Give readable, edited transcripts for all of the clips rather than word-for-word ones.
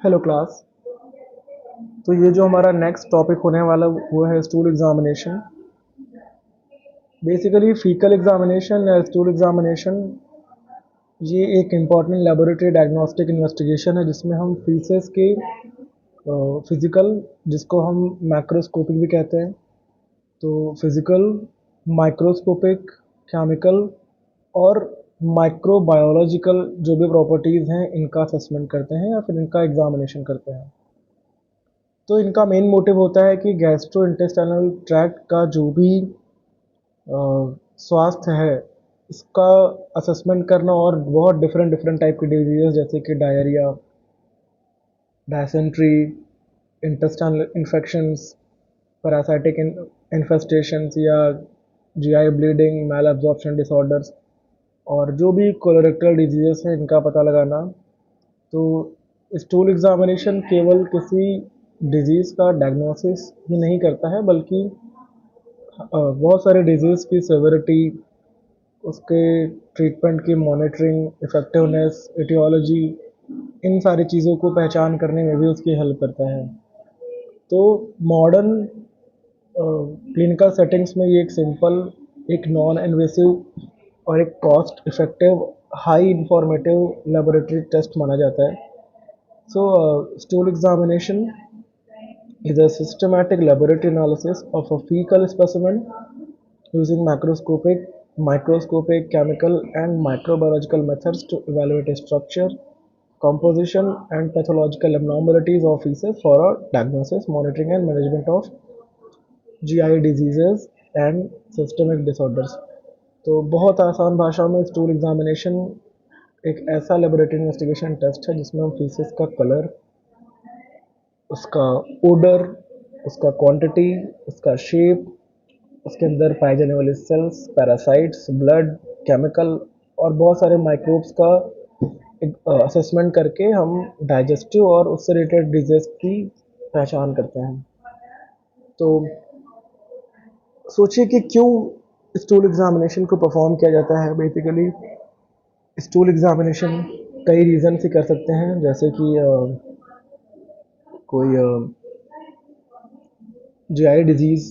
Hello class. तो ये जो हमारा नेक्स्ट टॉपिक होने वाला वो है stool examination. Basically faecal examination या स्टूल एग्जामिनेशन ये एक इम्पॉर्टेंट लेबोरेटरी डायग्नोस्टिक इन्वेस्टिगेशन है जिसमें हम फीसेस के फिजिकल, जिसको हम मैक्रोस्कोपिक भी कहते हैं, तो फिजिकल, माइक्रोस्कोपिक, केमिकल और माइक्रोबायोलॉजिकल जो भी प्रॉपर्टीज़ हैं इनका असेसमेंट करते हैं या फिर इनका एग्जामिनेशन करते हैं। तो इनका मेन मोटिव होता है कि गैस्ट्रो इंटेस्टाइनल ट्रैक्ट का जो भी स्वास्थ्य है इसका असेसमेंट करना, और बहुत डिफरेंट डिफरेंट टाइप की डिजीज़ जैसे कि diarrhoea, dysentery, intestinal infections, parasitic infestations या GI bleeding, malabsorption disorders और जो भी कोलोरेक्टल डिजीज़ हैं इनका पता लगाना। तो स्टूल एग्जामिनेशन केवल किसी डिजीज़ का डायग्नोसिस ही नहीं करता है, बल्कि बहुत सारे डिजीज़ की सेवेरिटी, उसके ट्रीटमेंट की मॉनिटरिंग, इफ़ेक्टिवनेस, एटियोलॉजी, इन सारी चीज़ों को पहचान करने में भी उसकी हेल्प करता है। तो मॉडर्न क्लिनिकल सेटिंग्स में ये एक सिंपल, एक नॉन इन्वेसिव और एक cost effective, high informative laboratory test माना जाता है। So stool examination is a systematic laboratory analysis of a fecal specimen using macroscopic, microscopic, chemical, and microbiological methods to evaluate structure, composition, and pathological abnormalities of feces for a diagnosis, monitoring, and management of GI diseases and systemic disorders. तो बहुत आसान भाषा में stool examination एक ऐसा laboratory investigation test है जिसमें हम फीसेस का कलर, उसका ओडर, उसका क्वांटिटी, उसका शेप, उसके अंदर पाए जाने वाले सेल्स, पैरासाइट्स, ब्लड, केमिकल और बहुत सारे माइक्रोब्स का एक असेसमेंट करके हम डाइजेस्टिव और उससे रिलेटेड डिजीज की पहचान करते हैं। तो सोचिए कि क्यों स्टूल एग्जामिनेशन को परफॉर्म किया जाता है। बेसिकली स्टूल एग्जामिनेशन कई रीज़न से कर सकते हैं, जैसे कि कोई जीआई डिजीज़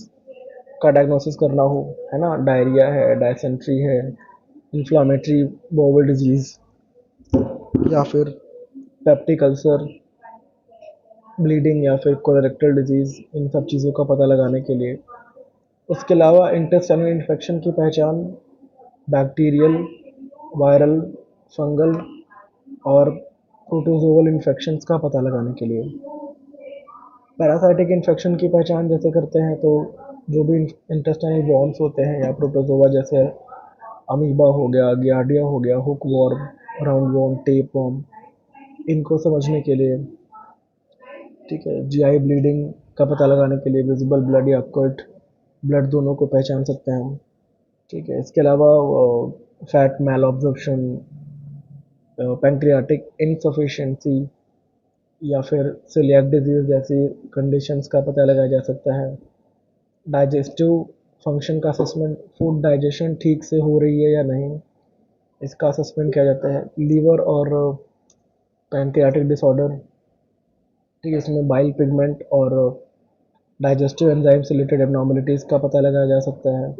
का डायग्नोसिस करना हो, है ना, डायरिया है, डायसेंट्री है, इन्फ्लामेटरी बाउल डिजीज़ या फिर पेप्टिक अल्सर, ब्लीडिंग या फिर कोलोरेक्टल डिजीज़, इन सब चीज़ों का पता लगाने के लिए। उसके अलावा इंटेस्टाइनल इन्फेक्शन की पहचान बैक्टीरियल, वायरल, फंगल और प्रोटोजोअल इन्फेक्शंस का पता लगाने के लिए। पैरासाइटिक इन्फेक्शन की पहचान जैसे करते हैं तो जो भी इंटेस्टाइनल वॉर्म्स होते हैं या प्रोटोजोआ जैसे अमीबा हो गया, गियार्डिया हो गया, hook warm, round warm, tape warm, इनको समझने के लिए। ठीक है, जीआई ब्लीडिंग का पता लगाने के लिए विजिबल ब्लड या कट ब्लड दोनों को पहचान सकते हैं हम। ठीक है, इसके अलावा फैट मैल ऑब्जॉर्प्शन, पैंक्रियाटिक इनसफिशिएंसी या फिर सेलियाक डिजीज जैसी कंडीशंस का पता लगाया जा सकता है। डाइजेस्टिव फंक्शन का असेसमेंट, फूड डाइजेशन ठीक से हो रही है या नहीं, इसका असेसमेंट किया जाता है। लीवर और पैंक्रियाटिक डिसऑर्डर, ठीक है, इसमें बाइल पिगमेंट और डाइजेस्टिव एंजाइम से रिलेटेड एबनॉर्मलिटीज़ का पता लगाया जा सकता है।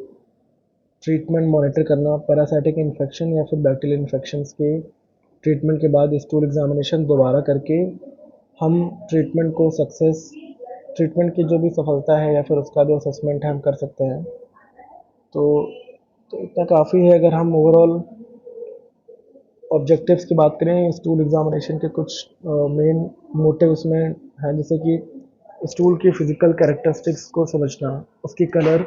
ट्रीटमेंट मॉनिटर करना, पैरासाइटिक इन्फेक्शन या फिर बैक्टीरियल इन्फेक्शंस के ट्रीटमेंट के बाद स्टूल एग्जामिनेशन दोबारा करके हम ट्रीटमेंट को सक्सेस, ट्रीटमेंट की जो भी सफलता है या फिर उसका जो असेसमेंट है हम कर सकते हैं। तो इतना काफ़ी है। अगर हम ओवरऑल ऑब्जेक्टिव्स की बात करें स्टूल एग्जामिनेशन के, कुछ मेन मोटिव उसमें हैं, जैसे कि स्टूल की फिजिकल कैरेक्टरिस्टिक्स को समझना, उसकी colour,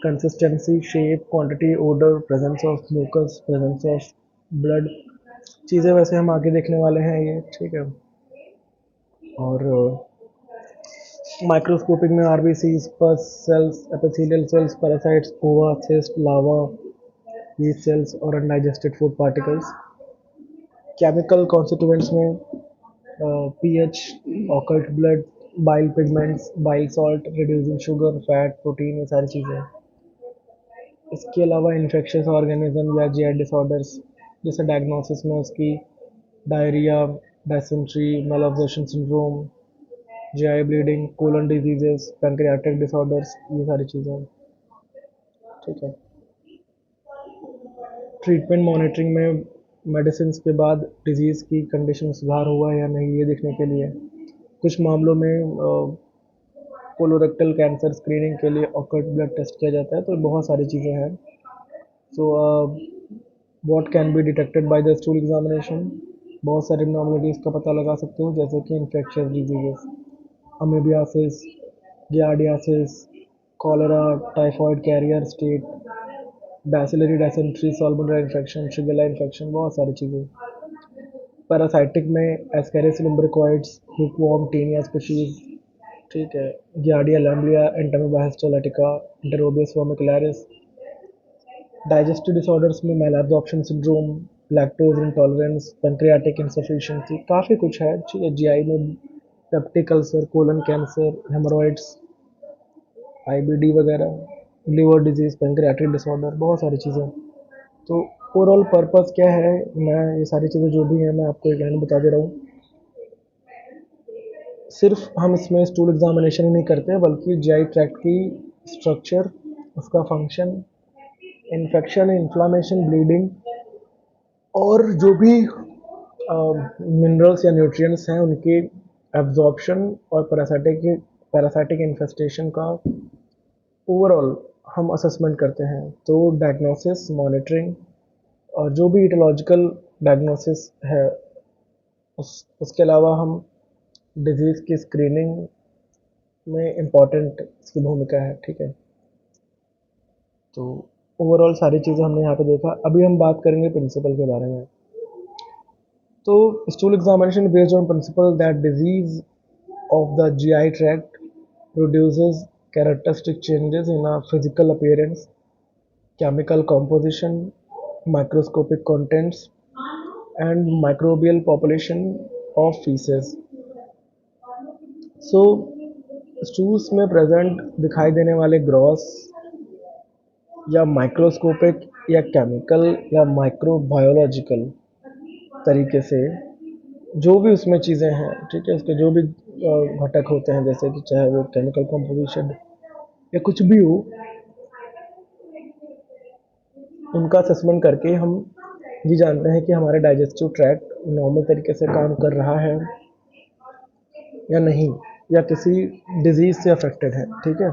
consistency, shape, quantity, odour, presence of mucus, presence of blood, चीज़ें वैसे हम आगे देखने वाले हैं ये। ठीक है, और माइक्रोस्कोपिक में RBC, pus cells, epithelial cells, parasites, ova, cyst, larva, yeast cells और undigested food particles. Chemical constituents में pH, occult blood, bile pigments, bile salt, reducing sugar, fat, protein, ये सारी चीज़ें। इसके अलावा इन्फेक्शियस ऑर्गेनिज्म या जीआई डिसऑर्डर्स, जैसे diagnosis में उसकी diarrhoea, dysentery, malabsorption syndrome, GI bleeding, colon diseases, pancreatic disorders, ये सारी चीज़ें हैं। ठीक है। ट्रीटमेंट मॉनिटरिंग में मेडिसिन के बाद डिजीज़ की कंडीशन में सुधार हुआ है या नहीं, ये देखने के लिए कुछ मामलों में कोलोरेक्टल कैंसर स्क्रीनिंग के लिए ऑकर्ट ब्लड टेस्ट किया जाता है। तो बहुत सारी चीज़ें हैं। So what can be detected by the stool examination, बहुत सारे एब्नॉर्मलिटीज़ का पता लगा सकते हो, जैसे कि infectious diseases, amoebiasis, giardiasis, cholera, typhoid carrier state, bacillary dysentery, salmonella infection, shigella infection, बहुत सारी चीज़ें। पैरासाइटिक में ascaris lumbricoides, hookworm, taenia species. ठीक है। Giardia lamblia, entamoeba histolytica, enterobius vermicularis. Digestive disorders में malabsorption syndrome, lactose intolerance, pancreatic insufficiency, काफ़ी कुछ है। ठीक है। जीआई में peptic ulcer, colon cancer, haemorrhoids, IBD वगैरह, लिवर डिजीज़, पैंक्रियाटिक डिसऑर्डर, बहुत सारी चीज़ें। तो ओवरऑल पर्पस क्या है, मैं ये सारी चीज़ें जो भी हैं मैं आपको एक लाइन बता दे रहा हूँ। सिर्फ हम इसमें स्टूल एग्जामिनेशन ही नहीं करते, बल्कि जीआई ट्रैक्ट की स्ट्रक्चर, उसका फंक्शन, इन्फेक्शन, इन्फ्लामेशन, ब्लीडिंग, और जो भी मिनरल्स या न्यूट्रिएंट्स हैं उनके एब्जॉर्प्शन और पैरासाइटिक इन्फेस्टेशन का ओवरऑल हम असेसमेंट करते हैं। तो डायग्नोसिस, मॉनिटरिंग, और जो भी इटोलॉजिकल डायग्नोसिस है, उसके अलावा हम डिजीज़ की स्क्रीनिंग में इम्पॉर्टेंट इसकी भूमिका है। ठीक है। तो ओवरऑल सारी चीज़ें हमने यहाँ पे देखा। अभी हम बात करेंगे प्रिंसिपल के बारे में। तो stool examination based on principal that disease of the GI tract produces characteristic changes in a physical appearance, chemical composition, microscopic contents, and microbial population of feces. So, stools में प्रेजेंट दिखाई देने वाले gross या microscopic या chemical या microbiological तरीके से जो भी उसमें चीज़ें हैं, ठीक है, उसके जो भी घटक होते हैं, जैसे कि चाहे वो केमिकल कॉम्पोजिशन या कुछ भी हो, उनका असेसमेंट करके हम ये जानते हैं कि हमारे डाइजेस्टिव ट्रैक्ट नॉर्मल तरीके से काम कर रहा है या नहीं, या किसी डिजीज़ से अफेक्टेड है। ठीक है।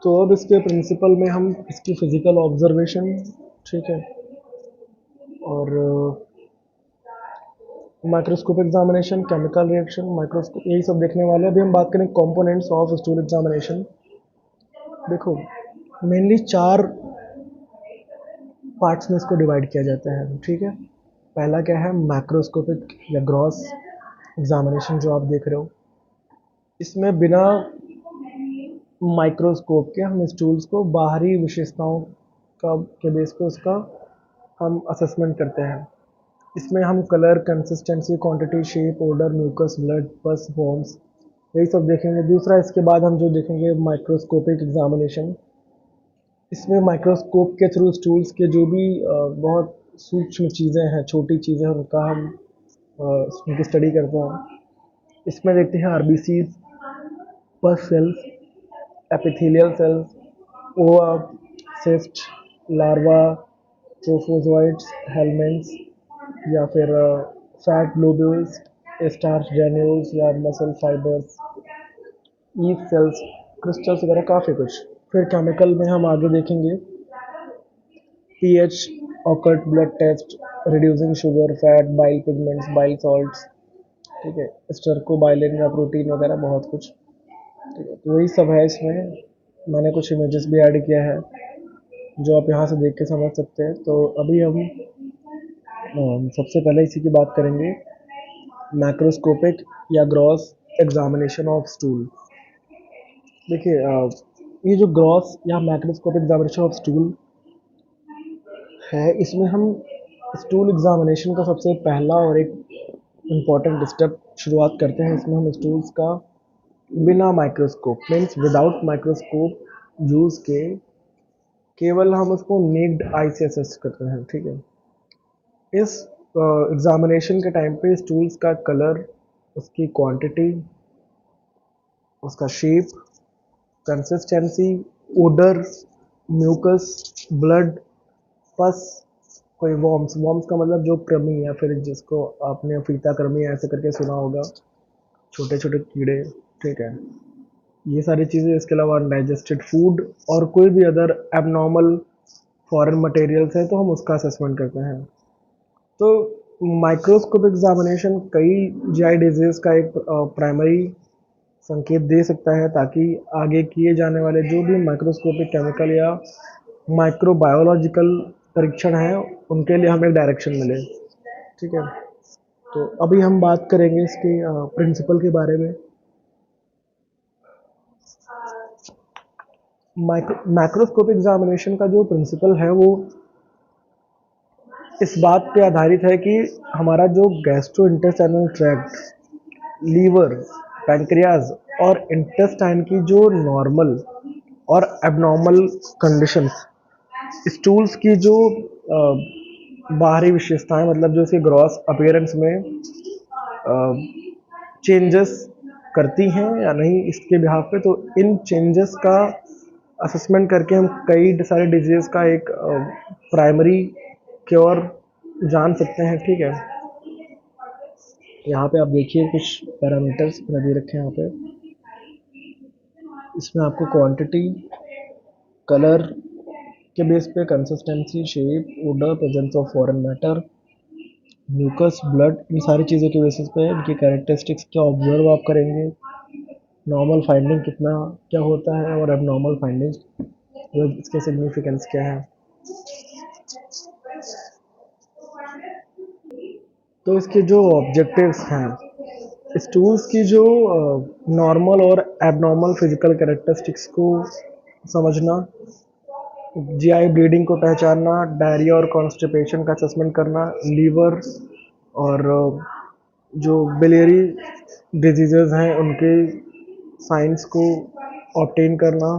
तो अब इसके प्रिंसिपल में हम इसकी फिज़िकल ऑब्जर्वेशन, ठीक है, और microscopic examination, chemical reaction, microscope, यही सब देखने वाले हैं। अभी हम बात करें कंपोनेंट्स ऑफ स्टूल एग्जामिनेशन। देखो, मेनली 4 पार्ट्स में इसको डिवाइड किया जाता है। ठीक है। पहला क्या है, मैक्रोस्कोपिक या ग्रॉस एग्जामिनेशन जो आप देख रहे हो। इसमें बिना माइक्रोस्कोप के हम स्टूल्स को बाहरी विशेषताओं का के बेस पे उसका हम असेसमेंट करते हैं। इसमें हम colour, consistency, quantity, shape, odour, mucus, blood, pus, worms, यही सब देखेंगे। दूसरा, इसके बाद हम जो देखेंगे माइक्रोस्कोपिक एग्जामिनेशन। इसमें माइक्रोस्कोप के थ्रू स्टूल्स के जो भी बहुत सूक्ष्म चीज़ें हैं, छोटी चीज़ें, उनका हम उनकी स्टडी करते हैं। इसमें देखते हैं RBCs, pus cells, epithelial cells, ova, cyst, larva, trophozoites, helminths, या फिर फैट ग्लोब्यूल्स, स्टार्च ग्रैन्यूल्स या muscle fibres, yeast cells, crystals वगैरह, काफ़ी कुछ। फिर केमिकल में हम आगे देखेंगे pH, occult blood test, reducing sugar, fat, bile pigments, bile salts, ठीक है, स्टर्कोबाइलिन या प्रोटीन वगैरह, बहुत कुछ। ठीक है। तो यही सब है इसमें। मैंने कुछ इमेजेस भी ऐड किया है जो आप यहाँ से देख के समझ सकते हैं। तो अभी हम सबसे पहले इसी की बात करेंगे, मैक्रोस्कोपिक या ग्रॉस एग्जामिनेशन ऑफ स्टूल। देखिए, ये जो ग्रॉस या मैक्रोस्कोपिक एग्जामिनेशन ऑफ स्टूल है, इसमें हम स्टूल एग्जामिनेशन का सबसे पहला और एक इम्पॉर्टेंट स्टेप शुरुआत करते हैं। इसमें हम स्टूल्स का बिना microscope, means without microscope use के, केवल हम उसको नेक्ड आई से असेस करते हैं। ठीक है। इस एग्जामिनेशन के टाइम पे स्टूल्स का कलर, उसकी क्वांटिटी, उसका shape, consistency, odour, mucus, blood, pus, कोई वॉर्म्स, वॉर्म्स का मतलब जो कृमि या फिर जिसको आपने फीता कृमि ऐसे करके सुना होगा, छोटे छोटे कीड़े, ठीक है, ये सारी चीज़ें। इसके अलावा अनडाइजेस्टेड फूड और कोई भी अदर एबनॉर्मल फॉरेन मटेरियल्स है तो हम उसका असेसमेंट करते हैं। तो माइक्रोस्कोप एग्जामिनेशन कई जीआई डिजीज का एक प्राइमरी संकेत दे सकता है, ताकि आगे किए जाने वाले जो भी माइक्रोस्कोपिक केमिकल या माइक्रोबायोलॉजिकल परीक्षण हैं उनके लिए हमें डायरेक्शन मिले, ठीक है। तो अभी हम बात करेंगे इसके प्रिंसिपल के बारे में। माइक्रोस्कोप एग्जामिनेशन का जो प्रिंसिपल है वो इस बात पे आधारित है कि हमारा जो gastro intestinal tract, liver, pancreas और इंटेस्टाइन की जो नॉर्मल और एबनॉर्मल कंडीशंस, स्टूल्स की जो बाहरी विशेषताएं, मतलब जो इसके ग्रॉस अपीयरेंस में चेंजेस करती हैं या नहीं इसके बिहाफ पे, तो इन चेंजेस का असेसमेंट करके हम कई सारे डिजीज का एक प्राइमरी क्योर जान सकते हैं, ठीक है। यहाँ पे आप देखिए कुछ पैरामीटर्स दे रखे हैं यहाँ पे। इसमें आपको क्वांटिटी, कलर के बेस पे consistency, shape, odour, presence of foreign matter, mucus, blood, इन सारी चीज़ों के बेसिस पे इनकी कैरेक्टरिस्टिक्स क्या ऑब्जर्व आप करेंगे, नॉर्मल फाइंडिंग कितना क्या होता है और एबनॉर्मल फाइंडिंग इसके सिग्निफिकेंस क्या है। तो इसके जो ऑब्जेक्टिव्स हैं, स्टूल्स की जो नॉर्मल और एबनॉर्मल फिजिकल कैरेक्टरिस्टिक्स को समझना, जीआई ब्लीडिंग को पहचानना, डायरिया और कॉन्स्टिपेशन का असेसमेंट करना, लीवर और जो बिलियरी डिजीजेज हैं उनके साइंस को ऑब्टेन करना,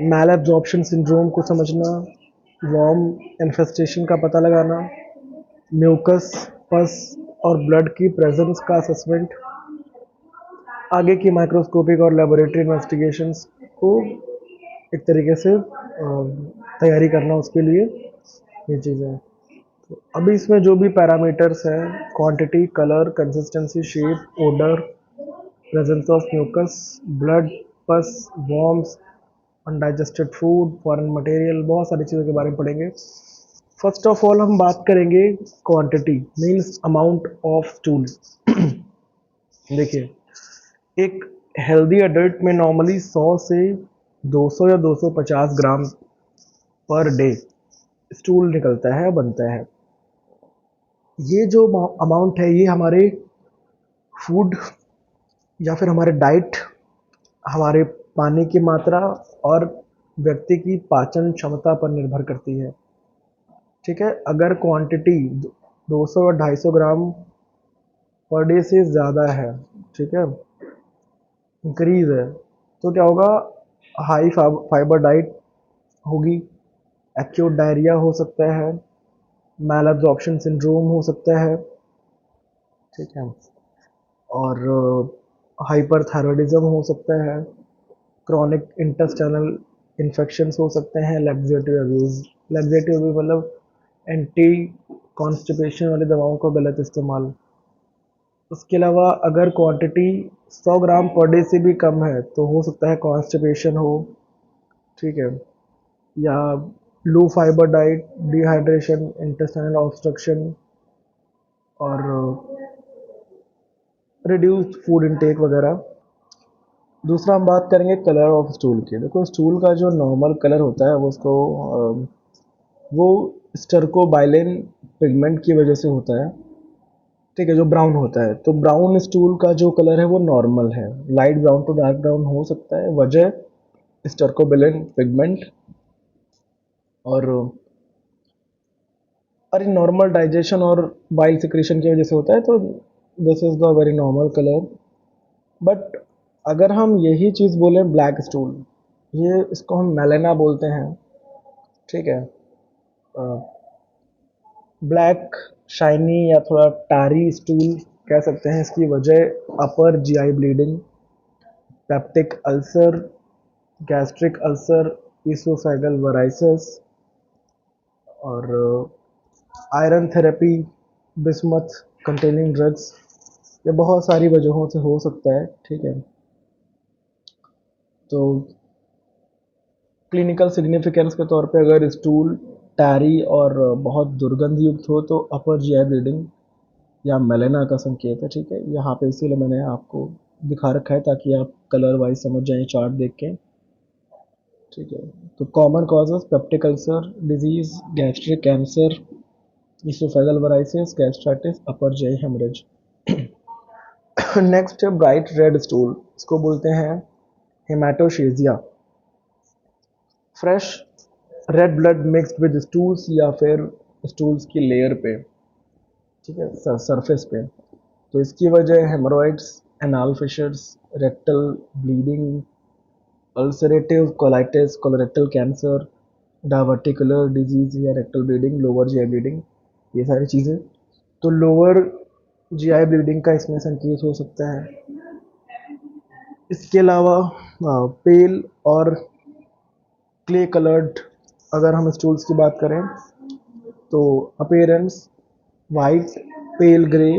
मैल एब्जॉर्प्शन सिंड्रोम को समझना, वॉर्म इन्फेस्टेशन का पता लगाना, म्यूकस, पस और ब्लड की प्रेजेंस का असेसमेंट, आगे की माइक्रोस्कोपिक और लेबोरेटरी इन्वेस्टिगेशंस को एक तरीके से तैयारी करना उसके लिए, ये चीज़ें हैं। तो अभी इसमें जो भी पैरामीटर्स हैं, quantity, colour, consistency, shape, odour, presence of mucus, blood, pus, worms, undigested food, foreign material, बहुत सारी चीज़ों के बारे में पढ़ेंगे। फर्स्ट ऑफ ऑल हम बात करेंगे quantity, means amount of stool. देखिए, एक हेल्दी अडल्ट में नॉर्मली 100 से 200 या 250 ग्राम पर डे स्टूल निकलता है, बनता है। ये जो अमाउंट है ये हमारे फूड या फिर हमारे डाइट, हमारे पानी की मात्रा और व्यक्ति की पाचन क्षमता पर निर्भर करती है, ठीक है। अगर क्वांटिटी 200 और 250 ग्राम पर डे से ज़्यादा है, ठीक है, इंक्रीज है, तो क्या होगा, हाई फाइबर डाइट होगी, एक्यूट डायरिया हो सकता है, मैल एब्जॉर्प्शन सिंड्रोम हो सकता है, ठीक है, और हाइपरथायरॉयडिज्म हो सकता है, क्रॉनिक इंटेस्टाइनल इन्फेक्शंस हो सकते हैं, लैक्सेटिव अब्यूज़, लैक्सेटिव अब्यूज़ मतलब एंटी कॉन्स्टिपेशन वाली दवाओं का गलत इस्तेमाल। उसके अलावा अगर क्वांटिटी 100 ग्राम पर डे से भी कम है तो हो सकता है कॉन्स्टिपेशन हो, ठीक है, या low fibre diet, dehydration, intestinal obstruction और रिड्यूस्ड फूड इनटेक वगैरह। दूसरा हम बात करेंगे कलर ऑफ स्टूल की। देखो, स्टूल का जो नॉर्मल कलर होता है वो स्टर्कोबाइलिन पिगमेंट की वजह से होता है, ठीक है, जो ब्राउन होता है। तो ब्राउन स्टूल का जो कलर है वो नॉर्मल है, light brown to dark brown हो सकता है, वजह स्टर्कोबाइलिन पिगमेंट और अरे नॉर्मल डाइजेशन और बाइल सिक्रेशन की वजह से होता है। तो this is the very normal colour. But अगर हम यही चीज़ बोलें ब्लैक स्टूल, ये इसको हम मेलेना बोलते हैं, ठीक है। ब्लैक शाइनी या थोड़ा टारी स्टूल कह सकते हैं। इसकी वजह upper GI bleeding, peptic ulcer, gastric ulcer, oesophageal varices और iron therapy, bismuth containing drugs, ये बहुत सारी वजहों से हो सकता है। ठीक है, तो क्लिनिकल सिग्निफिकेंस के तौर पे अगर स्टूल टैरी और बहुत दुर्गंध युक्त हो तो अपर जीआई ब्लीडिंग या मेलेना का संकेत है। ठीक है, यहाँ पे इसीलिए मैंने आपको दिखा रखा है ताकि आप कलर वाइज समझ जाएं चार्ट देख के। ठीक है, तो common causes peptic ulcer disease, gastric cancer, oesophageal varices, gastritis, upper GI haemorrhage. Next है ब्राइट रेड स्टूल, इसको बोलते हैं haematochezia. Fresh red blood mixed with stools या फिर स्टूल्स की लेयर पे, ठीक है, सरफेस पे। तो इसकी वजह haemorrhoids, anal fissures, rectal bleeding, ulcerative colitis, colorectal cancer, diverticular disease या rectal bleeding, lower GI bleeding, ये सारी चीज़ें। तो लोअर जीआई ब्लीडिंग का इसमें संकेत हो सकता है। इसके अलावा पेल और क्ले कलर्ड, अगर हम स्टूल्स की बात करें तो अपीयरेंस वाइट, पेल ग्रे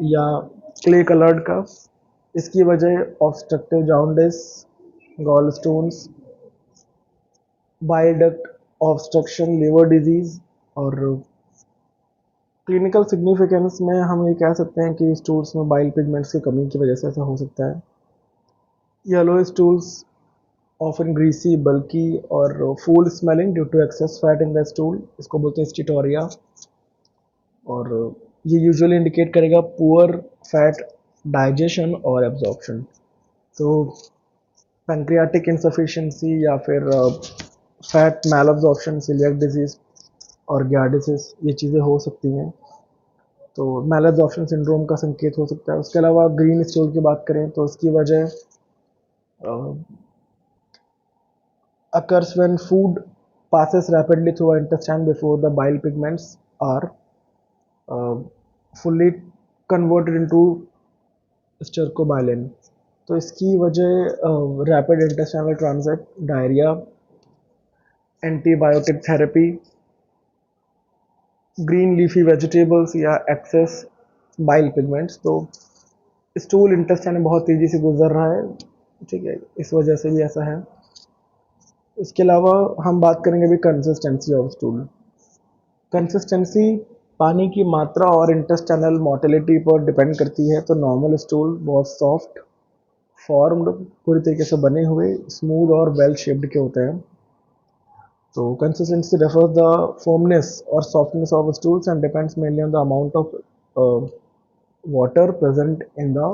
या क्ले कलर्ड का। इसकी वजह obstructive jaundice, gall stones, bile duct obstruction, liver disease. और क्लिनिकल सिग्निफिकेंस में हम ये कह सकते हैं कि स्टूल्स में बाइल पिगमेंट्स की कमी की वजह से ऐसा हो सकता है। Yellow stools often greasy, bulky और foul smelling due to excess fat in the stool, इसको बोलते हैं स्टीटोरिया। और ये यूजुअली इंडिकेट करेगा पुअर फैट डाइजेशन और एब्जॉर्प्शन। तो पैंक्रियाटिक इंसफिशिएंसी या फिर fat malabsorption, coeliac disease और ग्यार्डिसिस, ये चीज़ें हो सकती हैं। तो मैल एब्जॉर्प्शन सिंड्रोम का संकेत हो सकता है। उसके अलावा ग्रीन स्टूल की बात करें तो उसकी वजह occurs when food passes rapidly through our intestine before the bile pigments are uh, fully converted into stercobilin। तो इसकी वजह rapid intestinal transit, diarrhoea, antibiotic therapy, green leafy vegetables या एक्सेस बाइल पिगमेंट्स। तो स्टूल इंटेस्टाइन में बहुत तेज़ी से गुजर रहा है, ठीक है, इस वजह से भी ऐसा है। इसके अलावा हम बात करेंगे अभी कंसिस्टेंसी ऑफ स्टूल। कंसिस्टेंसी पानी की मात्रा और इंटेस्टाइनल मोटिलिटी पर डिपेंड करती है। तो नॉर्मल स्टूल बहुत सॉफ्ट, फॉर्म्ड, पूरी तरीके से बने हुए, स्मूथ और वेल शेप्ड के होते हैं। तो consistency refers the firmness or softness of stools and depends mainly on the amount of water present in the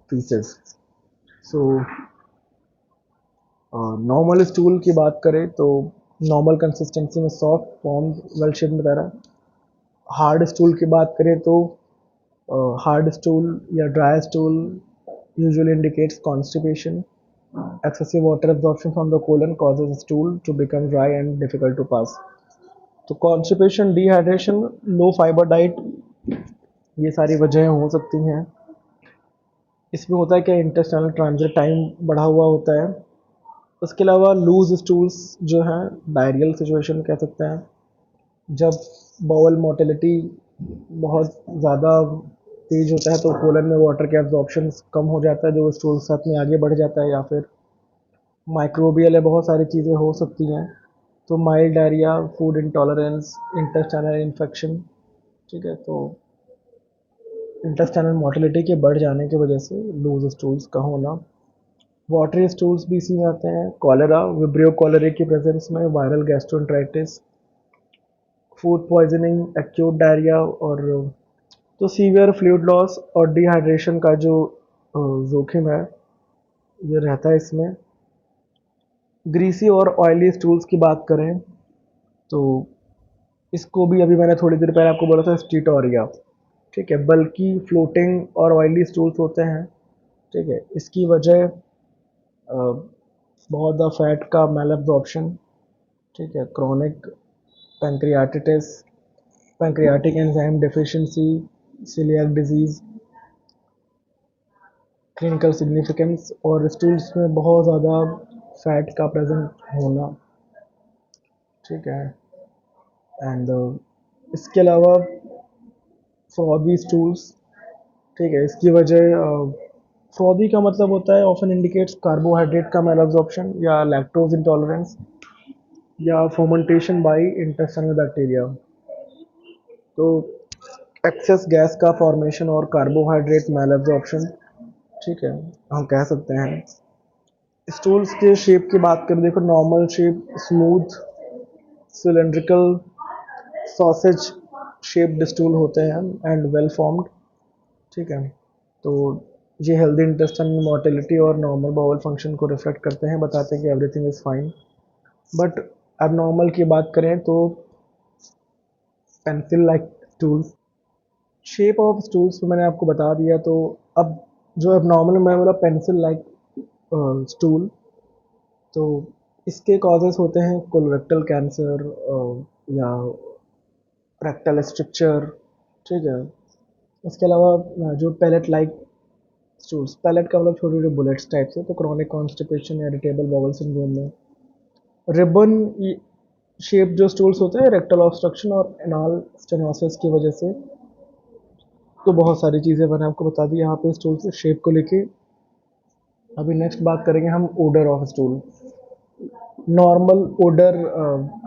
feces। So normal stool की बात करें तो नॉर्मल कंसिस्टेंसी में सॉफ्ट, फॉर्म, वेल शेप बता रहा है। हार्ड स्टूल की बात करें तो हार्ड स्टूल या dry stool usually indicates constipation. Excessive water absorption from the colon causes stool to become dry and difficult to pass। तो कॉन्स्टिपेशन, डिहाइड्रेशन, लो फाइबर डाइट, ये सारी वजहें हो सकती हैं। इसमें होता है कि इंटेस्टाइनल ट्रांजिट टाइम बढ़ा हुआ होता है। उसके अलावा लूज स्टूल्स जो हैं डायरियल सिचुएशन कह सकते हैं, जब बाउल मोटिलिटी बहुत ज़्यादा तेज होता है तो कोलन में वाटर के एब्जॉर्प्शन कम हो जाता है, जो स्टूल साथ में आगे बढ़ जाता है। या फिर माइक्रोबियल है, बहुत सारी चीज़ें हो सकती हैं। तो mild diarrhoea, food intolerance, intestinal infection, ठीक है, तो इंटेस्टाइनल मोटिलिटी के बढ़ जाने की वजह से लूज स्टूल्स का होना। वाटरी स्टूल्स भी इसी में आते हैं। कॉलेरा, विब्रियो कॉलेरे की प्रेजेंस में viral gastroenteritis, food poisoning, acute diarrhoea और तो सीवियर फ्लूइड लॉस और डिहाइड्रेशन का जो जोखिम है ये रहता है इसमें। ग्रीसी और ऑयली स्टूल्स की बात करें तो इसको भी अभी मैंने थोड़ी देर पहले आपको बोला था स्टीटोरिया, ठीक है, बल्कि फ्लोटिंग और ऑयली स्टूल्स होते हैं। ठीक है, इसकी वजह बहुत ज़्यादा फैट का मैल एब्जॉर्प्शन, ठीक है, chronic pancreatitis, pancreatic enzyme deficiency, coeliac disease, clinical significance और स्टूल्स में बहुत ज़्यादा फैट का प्रेजेंट होना, ठीक है। एंड इसके अलावा फ्रॉदी स्टूल्स, ठीक है, इसकी वजह फ्रॉदी का मतलब होता है ऑफन इंडिकेट्स कार्बोहाइड्रेट का मेल एब्जॉर्प्शन या लैक्टोज इंटॉलरेंस या फर्मेंटेशन बाय इंटेस्टाइनल बैक्टीरिया। तो एक्सेस गैस का फॉर्मेशन और कार्बोहाइड्रेट मेल एब्जॉर्प्शन, ठीक है, हम कह सकते हैं। स्टूल्स के शेप की बात करें, देखो normal shape, smooth, cylindrical, sausage shaped stool होते हैं एंड वेल फॉर्म्ड, ठीक है। तो ये हेल्दी इंटेस्टाइन मोटिलिटी और नॉर्मल बाउल फंक्शन को रिफ्लेक्ट करते हैं, बताते हैं कि एवरीथिंग इज़ फाइन। बट अब नॉर्मल की बात करें तो pencil like stools, shape of stools मैंने आपको बता दिया। तो अब जो अब नॉर्मल मैं बोला पेंसिल लाइक स्टूल, तो इसके कॉजेस होते हैं कोलोरेक्टल कैंसर या रेक्टल स्ट्रक्चर, ठीक है। इसके अलावा जो पैलेट लाइक स्टूल्स, पैलेट का मतलब छोटे छोटे बुलेट्स टाइप से, तो क्रॉनिक कॉन्स्टिपेशन या इरिटेबल बॉवल सिंड्रोम में। रिबन शेप जो स्टूल्स होते हैं रेक्टल ऑब्स्ट्रक्शन और एनाल स्टेनोसिस की वजह से। तो बहुत सारी चीज़ें मैंने आपको बता दी यहाँ पे स्टूल से शेप को लेके। अभी नेक्स्ट बात करेंगे हम odour of stool. Normal odour,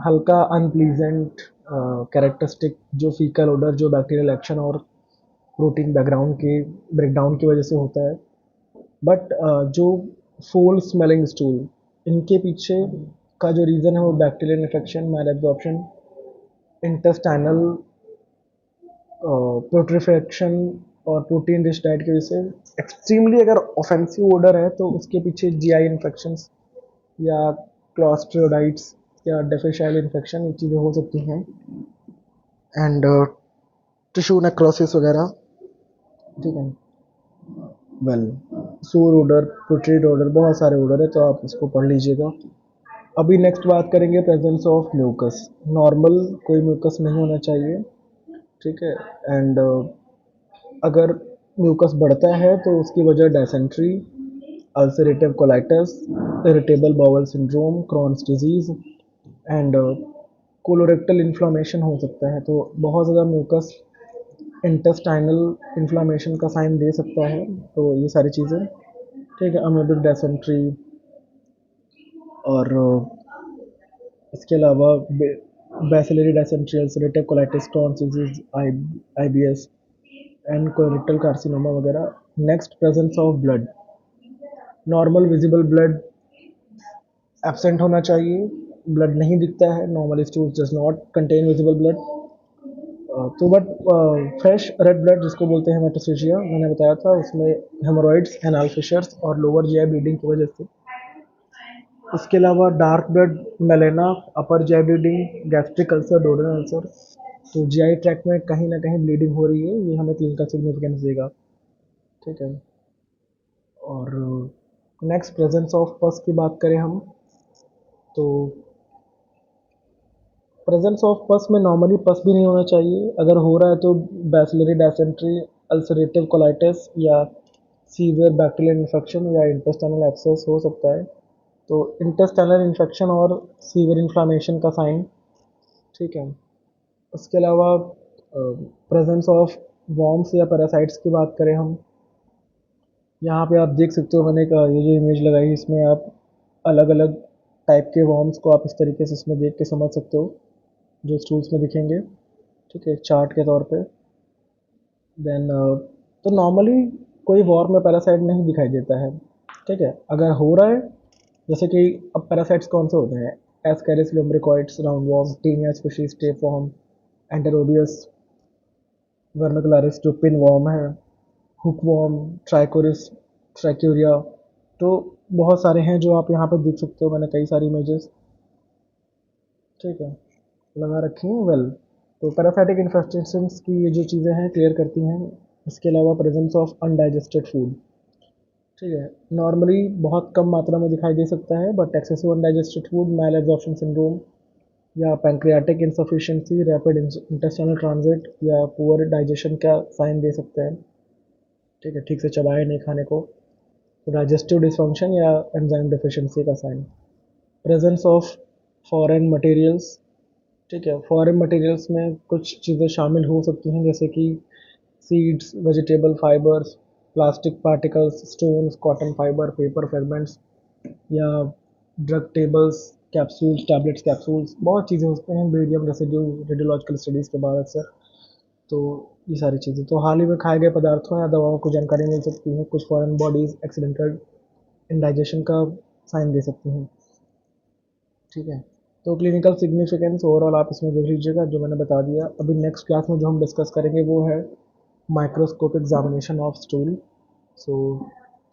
हल्का अनप्लीजेंट कैरेक्टरिस्टिक, जो फीकल ओडर जो बैक्टीरियल एक्शन और प्रोटीन बैकग्राउंड के ब्रेकडाउन की वजह से होता है। बट जो फोल स्मेलिंग स्टूल, इनके पीछे का जो रीज़न है वो बैक्टीरियल इन्फेक्शन, मैल एब्जॉर्प्शन, इंटेस्टाइनल प्यूट्रिफेक्शन और प्रोटीन रिच डाइट की वजह से। एक्सट्रीमली अगर ऑफेंसिव ओडर है तो उसके पीछे जीआई इन्फेक्शंस या क्लॉस्ट्रियोडाइट्स या डेफिशाइल इन्फेक्शन, ये चीज़ें हो सकती हैं। एंड टिश्यू नेक्रोसिस वगैरह, ठीक है। वेल, सूर ओडर, पुट्रीड ओडर, बहुत सारे ओडर है, तो आप इसको पढ़ लीजिएगा। अभी नेक्स्ट बात करेंगे प्रेजेंस ऑफ म्यूकस। नॉर्मल कोई म्यूकस नहीं होना चाहिए, ठीक है। एंड अगर म्यूकस बढ़ता है तो उसकी वजह dysentery, ulcerative colitis, irritable bowel syndrome, Crohn's disease and colorectal inflammation हो सकता है। तो बहुत ज़्यादा म्यूकस इंटेस्टाइनल इन्फ्लामेशन का साइन दे सकता है। तो ये सारी चीज़ें, ठीक है, अमेबिक डायसेंट्री और इसके अलावा bacillary dysentery, ulcerative colitis, Crohn's disease, IBS and colorectal carcinoma वगैरह। Next, presence of blood. Normal visible blood absent होना चाहिए, ब्लड नहीं दिखता है, normal stool does not contain visible blood. तो बट फ्रेश रेड ब्लड जिसको बोलते हैं हेमाटोसिसिया, मैंने बताया था उसमें हेमोरॉइड्स, एनाल फिशर्स और लोअर जीआई ब्लीडिंग की वजह से। उसके अलावा dark blood, melena, upper GI bleeding, gastric ulcer, डोडेनल ulcer. तो जीआई ट्रैक्ट में कहीं ना कहीं ब्लीडिंग हो रही है, ये हमें क्लिनिकल सिग्निफिकेंस देगा, ठीक है। और नेक्स्ट, प्रेजेंस ऑफ पस की बात करें हम, तो प्रेजेंस ऑफ पस में नॉर्मली पस भी नहीं होना चाहिए। अगर हो रहा है तो बैसिलरी डायसेंट्री, अल्सरेटिव कोलाइटिस या सीवियर बैक्टीरियल इन्फेक्शन या इंटेस्टाइनल एब्सेस हो सकता है। तो इंटेस्टाइनल इन्फेक्शन और सीवियर इन्फ्लामेशन का साइन, ठीक है। उसके अलावा प्रेजेंस ऑफ वॉर्म्स या पैरासाइट्स की बात करें हम, यहाँ पे आप देख सकते हो, मैंने ये जो इमेज लगाई है इसमें आप अलग अलग टाइप के वॉर्म्स को आप इस तरीके से इसमें देख के समझ सकते हो, जो स्टूल्स में दिखेंगे, ठीक है, चार्ट के तौर पे। देन तो नॉर्मली कोई वॉर्म में पैरासाइट नहीं दिखाई देता है, ठीक है। अगर हो रहा है, जैसे कि अब पैरासाइट्स कौन से होते हैं, ascaris lumbricoides, round worm, taenia species, tape worm, enterobius vermicularis जो पिन वॉर्म है, हुक वॉर्म, ट्राइकोरिस, ट्रैक्यूरिया। तो बहुत सारे हैं जो आप यहाँ पे देख सकते हो, मैंने कई सारी इमेजेस, ठीक है, लगा रखी हैं। वेल, तो पैरासाइटिक इन्फेस्टेशंस की ये जो चीज़ें हैं क्लियर करती हैं। इसके अलावा प्रेजेंस ऑफ अनडाइजेस्टेड फूड, ठीक है, नॉर्मली बहुत कम मात्रा में दिखाई दे सकता है, but excessive undigested food, malabsorption syndrome, या pancreatic insufficiency, rapid intestinal transit या पुअर डाइजेशन का साइन दे सकते हैं। ठीक है, ठीक से चबाए नहीं खाने को। डाइजेस्टिव डिसफंक्शन या एंजाइम डेफिशिएंसी का sign. Presence of foreign materials. ठीक है, फॉरेन मटेरियल्स में कुछ चीज़ें शामिल हो सकती हैं, जैसे कि seeds, vegetable fibres, plastic particles, stones, cotton fibre, paper fragments या drug tables, capsules, tablets, capsules, बहुत चीज़ें होते हैं। बेरियम रेसिड्यू रेडियोलॉजिकल स्टडीज़ के बाद अक्सर। तो ये सारी चीज़ें तो हाल ही में खाए गए पदार्थों या दवाओं को जानकारी मिल सकती है। कुछ फॉरेन बॉडीज़ एक्सीडेंटल इंडाइजेशन का साइन दे सकती हैं। ठीक है, तो क्लिनिकल सिग्निफिकेंस ओवरऑल आप इसमें देख लीजिएगा जो मैंने बता दिया। अभी नेक्स्ट क्लास में जो हम डिस्कस करेंगे वो है माइक्रोस्कोपिक एग्जामिनेशन ऑफ स्टूल। सो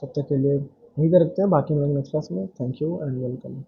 तब तक के लिए यहीं पे रखते हैं, बाकी मिलेंगे नेक्स्ट क्लास में। Thank you and welcome.